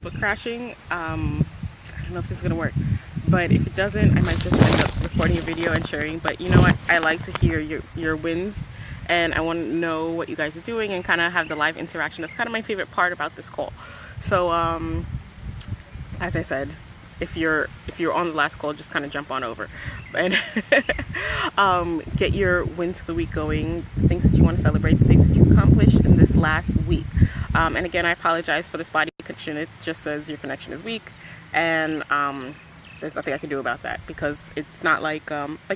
But crashing, I don't know if it's gonna work, but if it doesn't, I might just end up recording a video and sharing. But you know what, I like to hear your wins, and I want to know what you guys are doing and kind of have the live interaction. That's kind of my favorite part about this call. So as I said, if you're on the last call, just kind of jump on over and get your wins for the week going, the things that you want to celebrate, the things that you accomplished in this last week. And again, I apologize for the spotty connection. It just says your connection is weak, and there's nothing I can do about that, because it's not like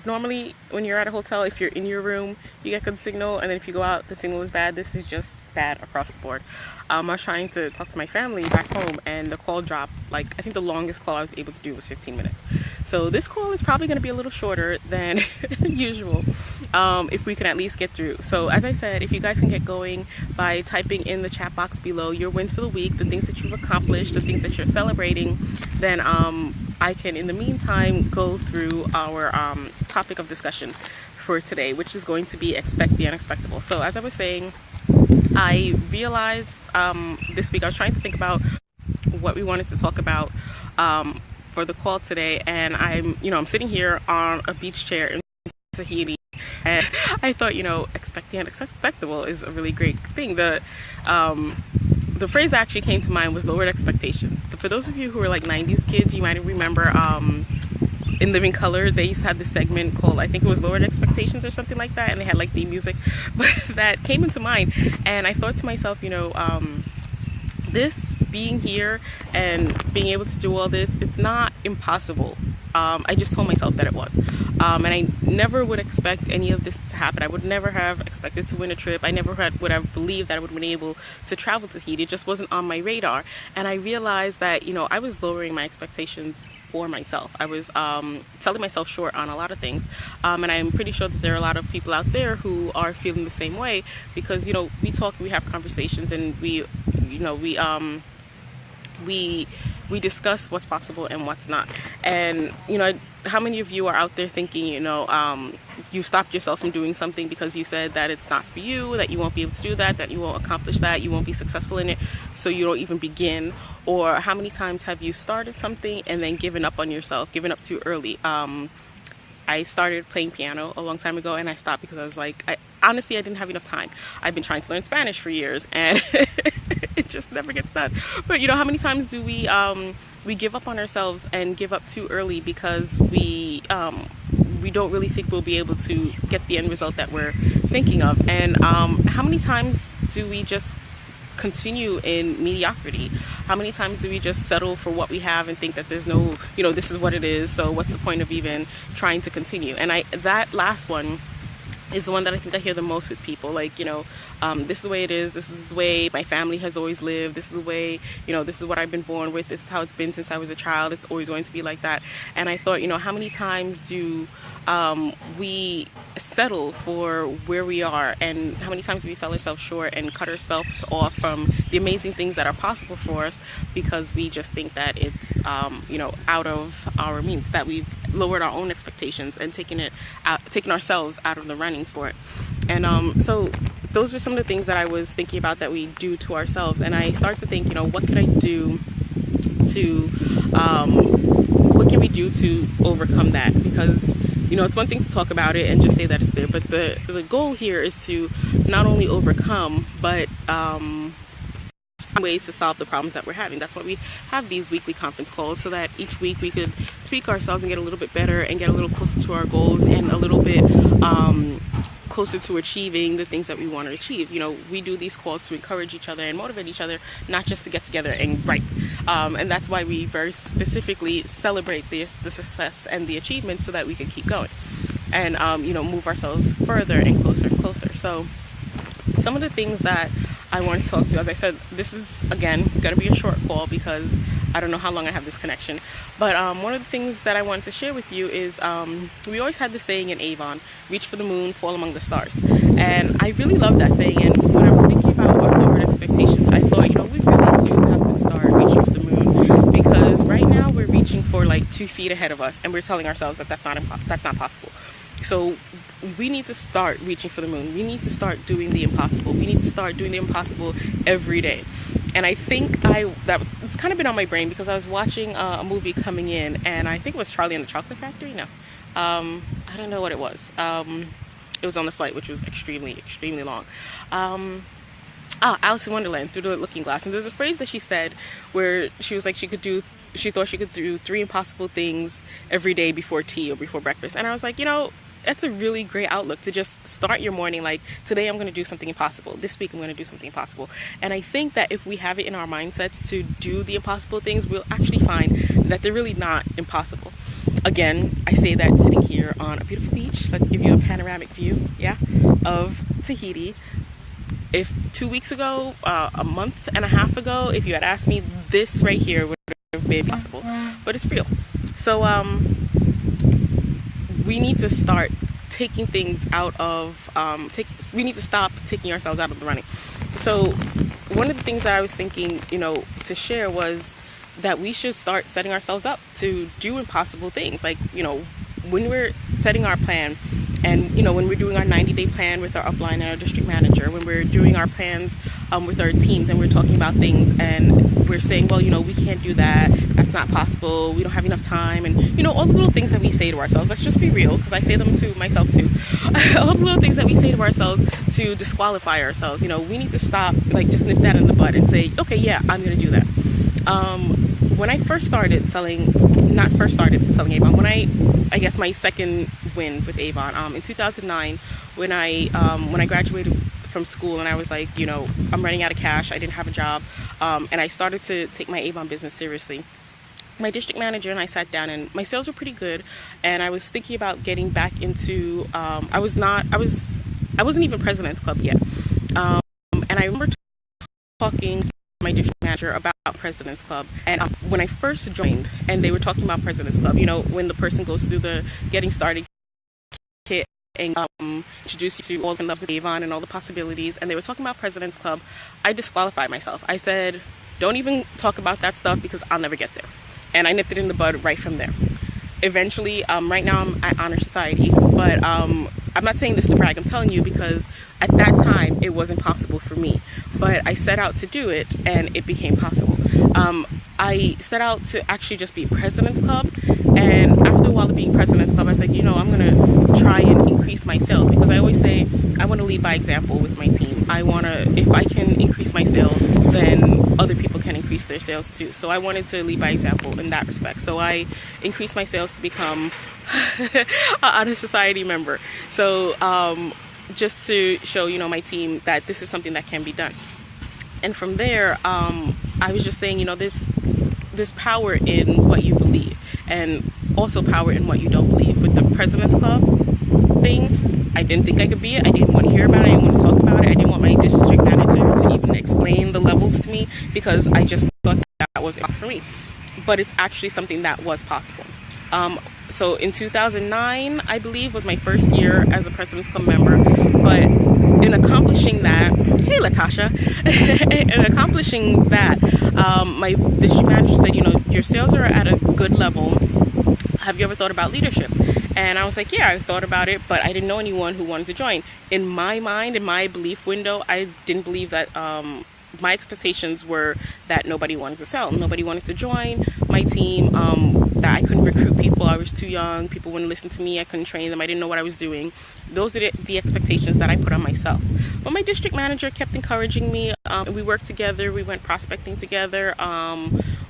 normally when you're at a hotel, if you're in your room you get good signal, and then if you go out the signal is bad. This is just bad across the board. I was trying to talk to my family back home, and the call dropped. Like, I think the longest call I was able to do was 15 minutes. So this call is probably going to be a little shorter than usual, if we can at least get through. So as I said, if you guys can get going by typing in the chat box below your wins for the week, the things that you've accomplished, the things that you're celebrating, then I can in the meantime go through our topic of discussion for today, which is going to be expect the unexpectable. So as I was saying, I realized this week I was trying to think about what we wanted to talk about for the call today, and I'm sitting here on a beach chair in Tahiti, and I thought, expect the unexpectable is a really great thing. The phrase that actually came to mind was lowered expectations. For those of you who are like 90s kids, you might remember in Living Color, they used to have this segment called, I think it was Lowered Expectations or something like that, and they had like theme music, but that came into mind, and I thought to myself, this being here and being able to do all this, it's not impossible. I just told myself that it was, and I never would expect any of this to happen. I would never have expected to win a trip. I never would have believed that I would have been able to travel to Tahiti. It just wasn't on my radar, and I realized that I was lowering my expectations for myself. I was selling myself short on a lot of things, and I'm pretty sure that there are a lot of people out there who are feeling the same way, because we talk, we have conversations, and we discuss what's possible and what's not. And how many of you are out there thinking you stopped yourself from doing something because you said that it's not for you, that you won't be able to do that you won't accomplish that, you won't be successful in it, so you don't even begin? Or how many times have you started something and then given up on yourself, given up too early? I started playing piano a long time ago, and I stopped because I was like, honestly, I didn't have enough time. I've been trying to learn Spanish for years, and it just never gets done. But how many times do we give up on ourselves and give up too early because we don't really think we'll be able to get the end result that we're thinking of? And how many times do we just continue in mediocrity? How many times do we just settle for what we have and think that there's no, this is what it is, so what's the point of even trying to continue? And that last one is the one that I think I hear the most with people. Like, this is the way it is, this is the way my family has always lived, this is the way, this is what I've been born with, this is how it's been since I was a child, it's always going to be like that. And I thought, how many times do we settle for where we are, and how many times do we sell ourselves short and cut ourselves off from the amazing things that are possible for us because we just think that it's out of our means, that we've lowered our own expectations and taken ourselves out of the runnings for it. And so those were some of the things that I was thinking about that we do to ourselves, and I started to think, what can I do to what can we do to overcome that? Because it's one thing to talk about it and just say that it's there, but the goal here is to not only overcome, but some ways to solve the problems that we're having. That's why we have these weekly conference calls, so that each week we could tweak ourselves and get a little bit better and get a little closer to our goals and a little bit closer to achieving the things that we want to achieve. We do these calls to encourage each other and motivate each other, not just to get together and write. And that's why we very specifically celebrate the success and the achievement, so that we can keep going and move ourselves further and closer and closer. So some of the things that I want to talk to, as I said, this is again going to be a short call because I don't know how long I have this connection. But one of the things that I wanted to share with you is we always had the saying in Avon, reach for the moon, fall among the stars. And I really love that saying. And when I was thinking about our lowered expectations, I thought, we really do have to start reaching for the moon, because right now we're reaching for like 2 feet ahead of us, and we're telling ourselves that that's not possible. So we need to start reaching for the moon. We need to start doing the impossible. We need to start doing the impossible every day. And I think that it's kind of been on my brain because I was watching a movie coming in, and I think it was Charlie and the Chocolate Factory. No, I don't know what it was. It was on the flight, which was extremely long. Alice in Wonderland, Through the Looking Glass. And there's a phrase that she said where she was like, she thought she could do 3 impossible things every day before tea or before breakfast. And I was like, you know, that's a really great outlook to just start your morning like, today I'm going to do something impossible. This week I'm going to do something impossible. And I think that if we have it in our mindsets to do the impossible things, we'll actually find that they're really not impossible. Again, I say that sitting here on a beautiful beach. Let's give you a panoramic view, of Tahiti. If 2 weeks ago, a month and a half ago, if you had asked me, this right here would have been possible, but it's real. So we need to start taking things out of, we need to stop taking ourselves out of the running. So one of the things that I was thinking, to share was that we should start setting ourselves up to do impossible things. Like, when we're setting our plan, and when we're doing our 90-day plan with our upline and our district manager, when we're doing our plans with our teams, and we're talking about things and we're saying, well, we can't do that, that's not possible, we don't have enough time, and all the little things that we say to ourselves. Let's just be real, because I say them to myself too. All the little things that we say to ourselves to disqualify ourselves. We need to stop, just nip that in the bud and say, okay, yeah, I'm gonna do that. When I first started selling, not first started selling Avon, when I guess my second win with Avon, in 2009, when I graduated from school, and I was like, I'm running out of cash, I didn't have a job, and I started to take my Avon business seriously. My district manager and I sat down, and my sales were pretty good, and I was thinking about getting back into, I wasn't even President's Club yet, and I remember talking to my district manager about President's Club, and when I first joined, and they were talking about President's Club, when the person goes through the getting started kit and introduce you to all the love with Avon and all the possibilities, and they were talking about President's Club, I disqualified myself. I said, don't even talk about that stuff because I'll never get there. And I nipped it in the bud right from there. Eventually, right now I'm at Honor Society, but I'm not saying this to brag, I'm telling you because at that time it wasn't possible for me, but I set out to do it and it became possible. I set out to actually just be President's Club, and after a while of being President's Club, I said, I'm gonna try and increase my sales, because I always say I want to lead by example with my team. If I can increase my sales, then other people can increase their sales too. So I wanted to lead by example in that respect. So I increased my sales to become an Honor Society member. So just to show my team that this is something that can be done. And from there, I was just saying, there's power in what you believe, and also power in what you don't believe. With the President's Club thing, I didn't think I could be it. I didn't want to hear about it. I didn't want to talk about it. I didn't want my district manager to even explain the levels to me, because I just thought that was it for me. But it's actually something that was possible. So in 2009, I believe, was my first year as a President's Club member. But in accomplishing that, hey Latasha, in accomplishing that, my district manager said, your sales are at a good level. Have you ever thought about leadership? And I was like, yeah, I thought about it, but I didn't know anyone who wanted to join. In my mind, in my belief window, I didn't believe that, my expectations were that nobody wanted to sell. Nobody wanted to join my team, that I couldn't recruit people. I was too young. People wouldn't listen to me. I couldn't train them. I didn't know what I was doing. Those are the expectations that I put on myself. But my district manager kept encouraging me. We worked together. We went prospecting together.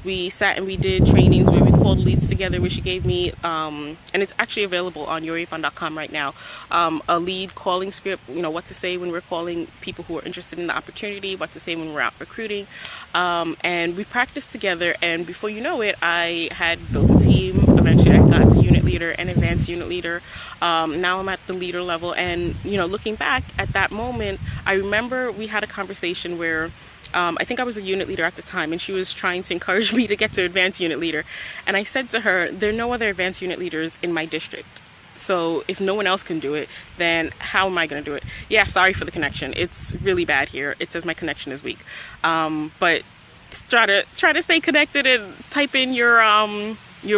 We sat and we did trainings where we called leads together, where she gave me, and it's actually available on yourafon.com right now, a lead calling script, what to say when we're calling people who are interested in the opportunity, what to say when we're out recruiting, and we practiced together, and before you know it, I had built a team. Eventually I got to unit leader and advanced unit leader. Now I'm at the leader level, and looking back at that moment, I remember we had a conversation where I think I was a unit leader at the time, and she was trying to encourage me to get to advanced unit leader. And I said to her, there are no other advanced unit leaders in my district. So if no one else can do it, then how am I going to do it? Yeah, sorry for the connection. It's really bad here. It says my connection is weak. But try to stay connected and type in your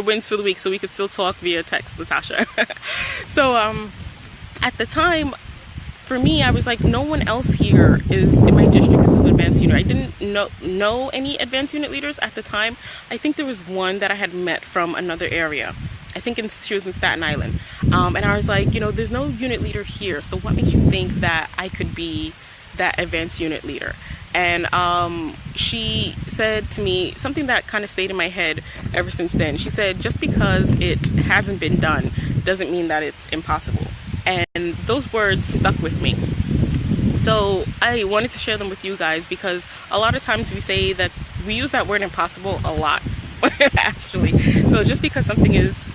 wins for the week so we could still talk via text, Latasha. So at the time, for me, I was like, no one else here is in my district is an advanced advanced unit. I didn't know any advanced unit leaders at the time. I think there was one that I had met from another area. I think she was in Staten Island. And I was like, there's no unit leader here, so what makes you think that I could be that advanced unit leader? And she said to me something that kind of stayed in my head ever since then. She said, just because it hasn't been done doesn't mean that it's impossible. And those words stuck with me. So I wanted to share them with you guys, because a lot of times we use that word impossible a lot, actually. So just because something is,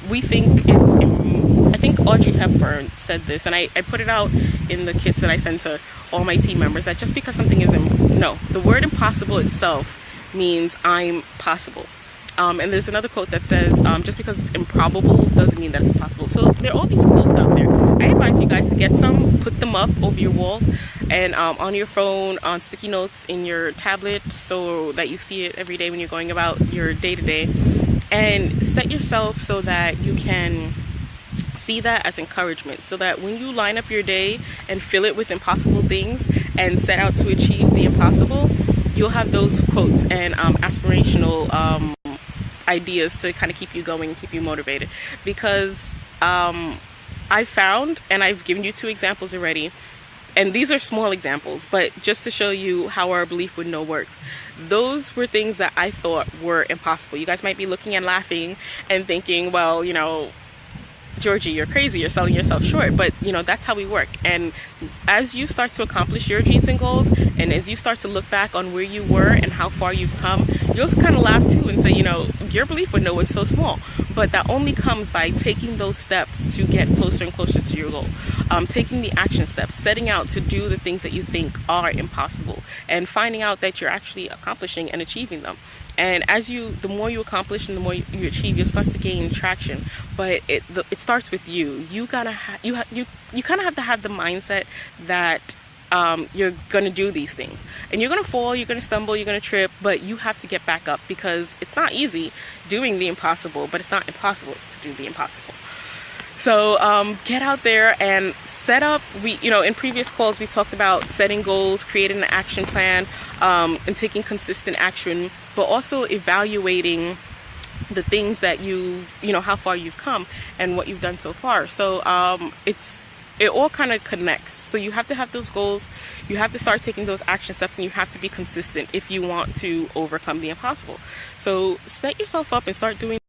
we think it's, I think Audrey Hepburn said this, and I put it out in the kits that I send to all my team members, that just because something is, no, the word impossible itself means I'm possible. And there's another quote that says, just because it's improbable doesn't mean that it's impossible. So there are all these quotes out there. I advise you guys to get some, put them up over your walls, and on your phone, on sticky notes in your tablet, so that you see it every day when you're going about your day-to-day. And set yourself so that you can see that as encouragement, so that when you line up your day and fill it with impossible things and set out to achieve the impossible, you'll have those quotes and aspirational ideas to kind of keep you going, keep you motivated. Because I found, and I've given you 2 examples already, and these are small examples, but just to show you how our belief with no works. Those were things that I thought were impossible. You guys might be looking and laughing and thinking, well, Georgie, you're crazy, you're selling yourself short. But that's how we work. And as you start to accomplish your dreams and goals, and as you start to look back on where you were and how far you've come, you'll kind of laugh too and say, your belief with no is so small. But that only comes by taking those steps to get closer and closer to your goal. Taking the action steps, setting out to do the things that you think are impossible, and finding out that you're actually accomplishing and achieving them. And the more you accomplish and the more you achieve, you'll start to gain traction. But it starts with you. You kind of have to have the mindset that you're gonna do these things, and you're gonna fall, you're gonna stumble, you're gonna trip, but you have to get back up, because it's not easy doing the impossible, but it's not impossible to do the impossible. So get out there and set up. In previous calls we talked about setting goals, creating an action plan, and taking consistent action, but also evaluating the things that how far you've come and what you've done so far. So it all kind of connects. So you have to have those goals, you have to start taking those action steps, and you have to be consistent if you want to overcome the impossible. So set yourself up and start doing